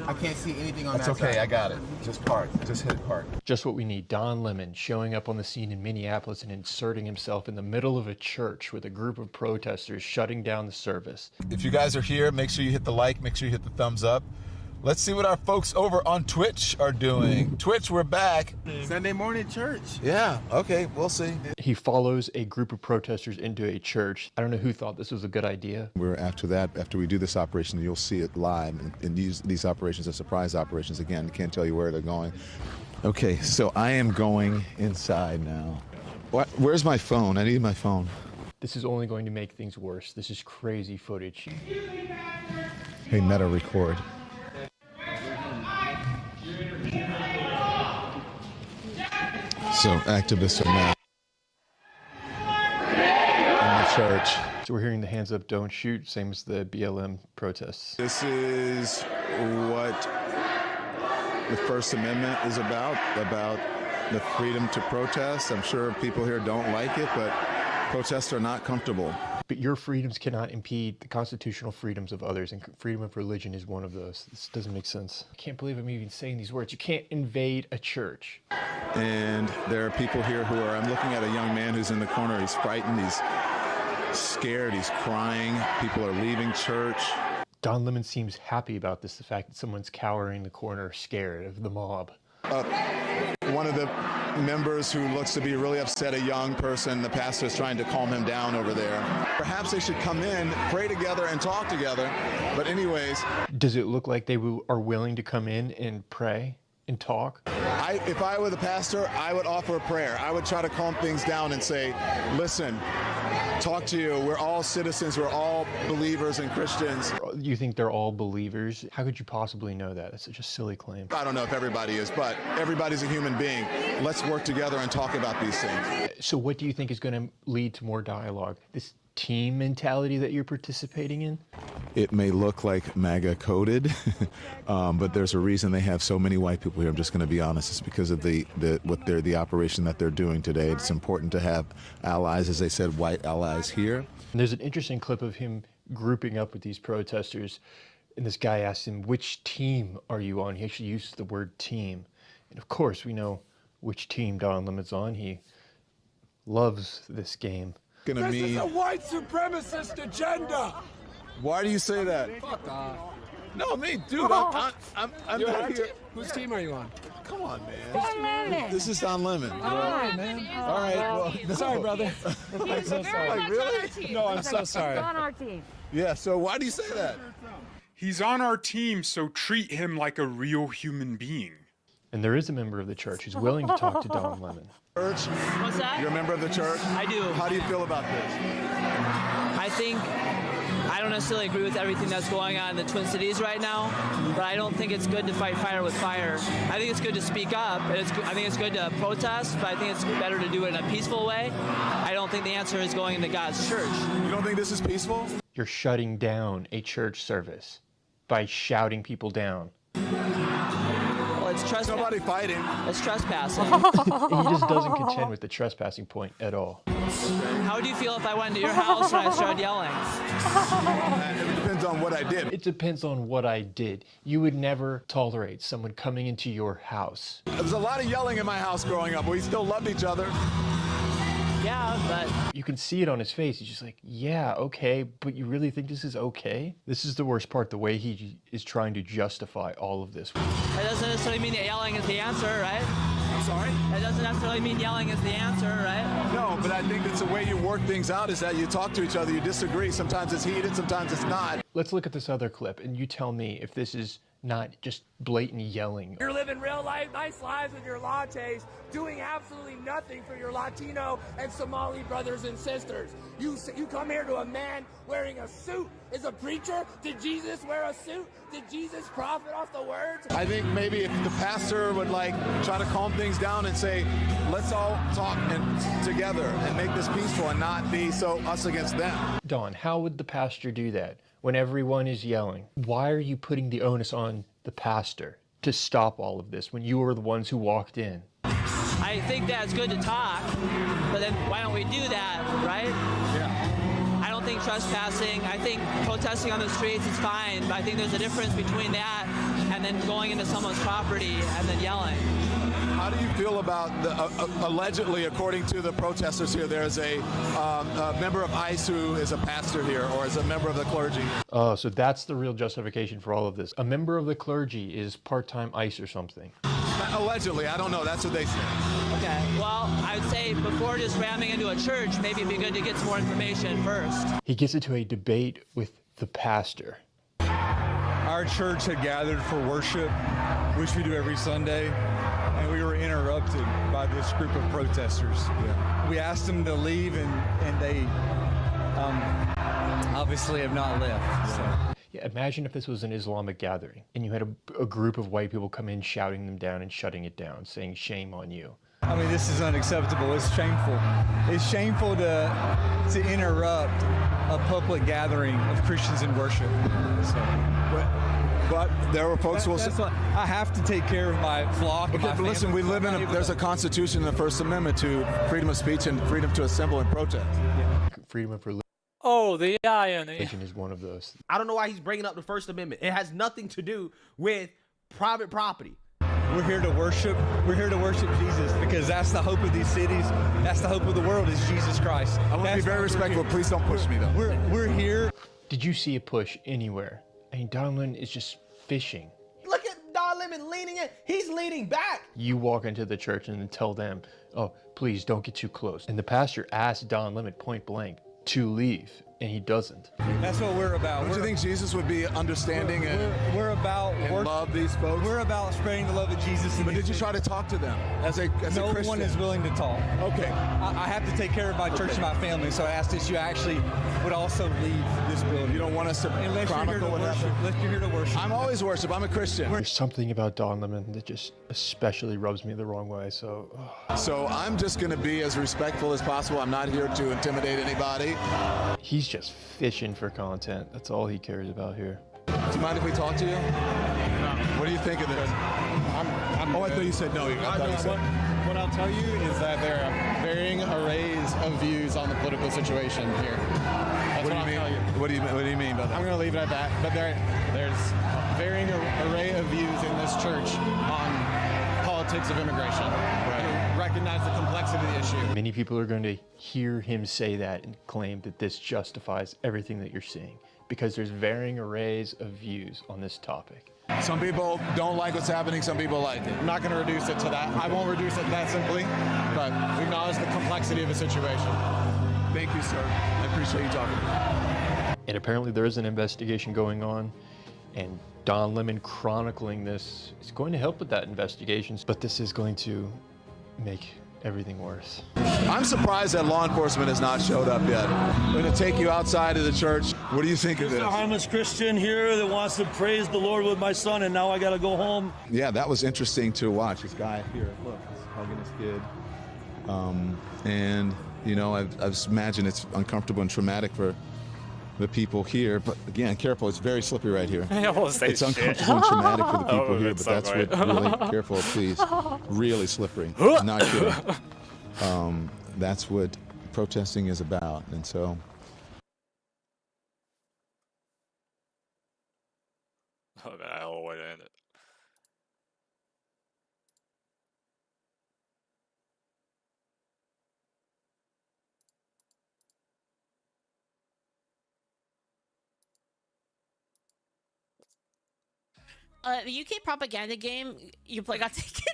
I can't see anything on That's that okay, side. I got it. Just park. Just hit park. Just what we need. Don Lemon showing up on the scene in Minneapolis and inserting himself in the middle of a church with a group of protesters shutting down the service. If you guys are here, make sure you hit the like, make sure you hit the thumbs up. Let's see what our folks over on Twitch are doing. Twitch, we're back. Sunday morning church. Yeah, okay, we'll see. He follows a group of protesters into a church. I don't know who thought this was a good idea. After we do this operation, you'll see it live. And these operations are surprise operations. Again, can't tell you where they're going. Okay, so I am going inside now. Where's my phone? I need my phone. This is only going to make things worse. This is crazy footage. Hey, Meta, record. So activists are now in the church. So we're hearing the hands up, don't shoot, same as the BLM protests. This is what the First Amendment is about the freedom to protest. I'm sure people here don't like it, but protests are not comfortable. But your freedoms cannot impede the constitutional freedoms of others, and freedom of religion is one of those. This doesn't make sense. I can't believe I'm even saying these words. You can't invade a church. And there are people here who are, I'm looking at a young man who's in the corner. He's frightened, he's scared, he's crying. People are leaving church. Don Lemon seems happy about this, the fact that someone's cowering in the corner, scared of the mob. One of the members who looks to be really upset, a young person, the pastor is trying to calm him down over there. Perhaps they should come in, pray together, and talk together. But anyways. Does it look like they are willing to come in and pray and talk? If I were the pastor, I would offer a prayer. I would try to calm things down and say, listen, talk to you. We're all citizens. We're all believers and Christians. You think they're all believers? How could you possibly know that? That's such a silly claim. I don't know if everybody is, but everybody's a human being. Let's work together and talk about these things. So what do you think is going to lead to more dialogue? This team mentality that you're participating in? It may look like MAGA coded, but there's a reason they have so many white people here. I'm just going to be honest. It's because of the operation that they're doing today. It's important to have allies, as they said, white allies here. And there's an interesting clip of him grouping up with these protesters, and this guy asked him, which team are you on? He actually used the word team. And of course, we know which team Don Lemon's on. He loves this game. This is a white supremacist agenda. Why do you say that? Fuck off. No, me, dude. I'm You're not on here. Whose team are you on? Come on, man. Don Lemon. This is Don Lemon. All right, man. All right. Well, no. Sorry, brother. I'm so sorry. Like, really? No, I'm so sorry. He's on our team. Yeah. So why do you say that? He's on our team, so treat him like a real human being. And there is a member of the church who's willing to talk to Don Lemon. Church. What's that? You're a member of the church. I do. How do you feel about this? I don't necessarily agree with everything that's going on in the Twin Cities right now, but I don't think it's good to fight fire with fire. I think it's good to speak up, and I think it's good to protest, but I think it's better to do it in a peaceful way. I don't think the answer is going into God's church. You don't think this is peaceful? You're shutting down a church service by shouting people down. Well, it's trespassing. Nobody fighting. It's trespassing. And he just doesn't contend with the trespassing point at all. How would you feel if I went to your house and I started yelling? It depends on what I did. It depends on what I did. You would never tolerate someone coming into your house. There was a lot of yelling in my house growing up. We still loved each other. Yeah, but You can see it on his face. He's just like, yeah, okay, but you really think this is okay? This is the worst part, the way he is trying to justify all of this. that doesn't necessarily mean that yelling is the answer, right? I'm sorry? That doesn't necessarily mean yelling is the answer, right? No, but I think it's the way you work things out is that you talk to each other, you disagree. Sometimes it's heated, sometimes it's not. Let's look at this other clip, and you tell me if this is not just blatant yelling. You're living real life, nice lives with your lattes, doing absolutely nothing for your Latino and Somali brothers and sisters. You come here to a man wearing a suit. Is a preacher? Did Jesus wear a suit? Did Jesus profit off the words? I think maybe if the pastor would try to calm things down and say, let's all talk together and make this peaceful and not be so us against them. Don, how would the pastor do that when everyone is yelling? Why are you putting the onus on the pastor to stop all of this when you were the ones who walked in? I think that it's good to talk, but then why don't we do that, right? Yeah. I don't think trespassing. I think protesting on the streets is fine, but I think there's a difference between that and then going into someone's property and then yelling. How do you feel about the allegedly, according to the protesters here, there's a member of ICE who is a pastor here or is a member of the clergy? Oh, so that's the real justification for all of this. A member of the clergy is part-time ICE or something. Allegedly, I don't know. That's what they say. Okay, well, I would say before just ramming into a church, maybe it'd be good to get some more information first. He gets into a debate with the pastor. Our church had gathered for worship, which we do every Sunday, and we were interrupted by this group of protesters. Yeah. We asked them to leave, and they obviously have not left. So. Yeah, imagine if this was an Islamic gathering and you had a group of white people come in shouting them down and shutting it down, saying shame on you. I mean, this is unacceptable. It's shameful. It's shameful to interrupt a public gathering of Christians in worship. So, but there were folks who will say, I have to take care of my flock. okay, but listen, we live in there's a constitution in the First Amendment to freedom of speech and freedom to assemble and protest. Yeah. Freedom of religion. Oh, the irony. Religion is one of those. I don't know why he's bringing up the First Amendment. It has nothing to do with private property. We're here to worship. We're here to worship Jesus because that's the hope of these cities. That's the hope of the world is Jesus Christ. I want to be very respectful. Please don't push me, though. We're here. Did you see a push anywhere? I mean, Donlin is just fishing. Look at Don Lemon leaning in. He's leaning back. You walk into the church and then tell them, oh, please don't get too close. And the pastor asked Don Lemon point blank to leave, and he doesn't. That's what we're about. Don't you think Jesus would be understanding we're about and love these folks? We're about spreading the love of Jesus. But did you try to talk to them as a Christian? No one is willing to talk. Okay. I have to take care of my church and my family, so I asked that you actually would also leave this building. You don't want us to chronicle what happened? Unless you're here to worship. I'm always worship. I'm a Christian. There's something about Don Lemon that just especially rubs me the wrong way, so... So I'm just going to be as respectful as possible. I'm not here to intimidate anybody. He's just fishing for content. That's all he cares about here. Do you mind if we talk to you? What do you think of this? I thought you said no. What I'll tell you is that there are varying arrays of views on the political situation here. That's what I'll tell you. What do you mean by that? I'm going to leave it at that. But there's varying array of views in this church on politics of immigration. Right. Recognize the complexity of the issue. Many people are going to hear him say that and claim that this justifies everything that you're seeing because there's varying arrays of views on this topic. Some people don't like what's happening, some people like it. I'm not going to reduce it to that. I won't reduce it that simply, but we acknowledge the complexity of the situation. Thank you, sir. I appreciate you talking to me. And apparently there is an investigation going on, and Don Lemon chronicling this is going to help with that investigation, but this is going to make everything worse. I'm surprised that law enforcement has not showed up yet. We're going to take you outside of the church. What do you think of this? There's a harmless Christian here that wants to praise the Lord with my son, and now I got to go home. Yeah, that was interesting to watch. This guy here, look, he's hugging his kid. And, you know, I imagine it's uncomfortable and traumatic for the people here, but again, careful, it's very slippery right here. It's uncomfortable and traumatic for the people here, but that's what really, careful, please, really slippery, not kidding. That's what protesting is about, and so. Oh, man, I don't want to end it. The UK propaganda game you play got taken